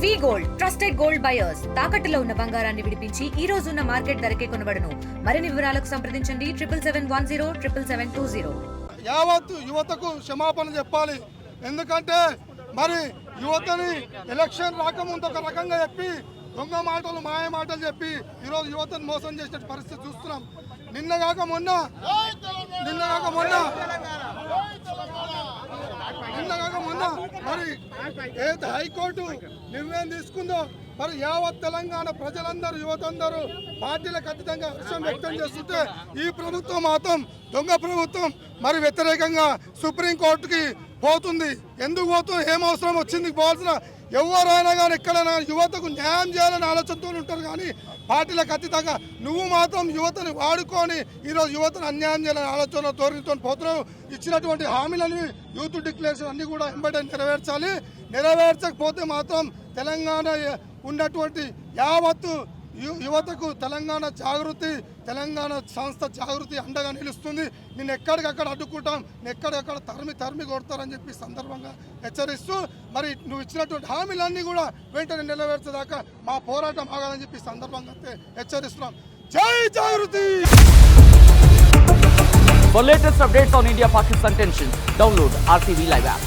వి gold trusted gold buyers తాకట్టులో ఉన్న బంగారాన్ని విడిపించి ఈ రోజు ఉన్న మార్కెట్ ధరకే కొనబడును. మరిన్ని వివరాలకు సంప్రదించండి 7710777720. యావత్తు యువతకు క్షమాపణ చెప్పాలి. ఎందుకంటే మరి యువతని ఎలక్షన్ రాకముందు ఒక రకంగా చెప్పి దొంగ మాటలు మాయ మాటలు చెప్పి ఈరోజు యువతను మోసం చేసే పరిస్థితి చూస్తున్నాం. నిన్నగాక మొన్న మరి ఏదైతే హైకోర్టు నిర్ణయం తీసుకుందో మరి యావత్ తెలంగాణ ప్రజలందరూ యువతందరూ పార్టీలకు అతీతంగా హర్షం వ్యక్తం చేస్తుంటే ఈ ప్రభుత్వం మాత్రం దొంగ ప్రభుత్వం మరి వ్యతిరేకంగా సుప్రీంకోర్టుకి పోతుంది. ఎందుకు పోతుంది, ఏం అవసరం వచ్చింది పోవాల్సిన ఎవరైనా కానీ ఎక్కడైనా యువతకు న్యాయం చేయాలని ఆలోచనతో ఉంటారు. కానీ పార్టీలకు అతీతంగా నువ్వు మాత్రం యువతని వాడుకొని ఈరోజు యువతను అన్యాయం చేయాలని ఆలోచన ధోరణితో పోతున్నావు. ఇచ్చినటువంటి హామీలని యూత్ డిక్లరేషన్ అన్ని కూడా వెంబడే నెరవేర్చాలి. నెరవేర్చకపోతే మాత్రం తెలంగాణ ఉన్నటువంటి యావత్తు యువతకు తెలంగాణ జాగృతి, తెలంగాణ సంస్థ జాగృతి అండగా నిలుస్తుంది. నేను ఎక్కడికక్కడ అడ్డుకుంటాం, ఎక్కడికక్కడ తరిమి కొడతారని చెప్పి సందర్భంగా హెచ్చరిస్తూ మరి నువ్వు ఇచ్చినటువంటి హామీలన్నీ కూడా వెంటనే నెరవేర్చేదాకా మా పోరాటం ఆగాలని చెప్పి సందర్భంగా హెచ్చరిస్తున్నాం. జై జాగృతి. For latest updates on India-Pakistan tensions, download RTV Live app.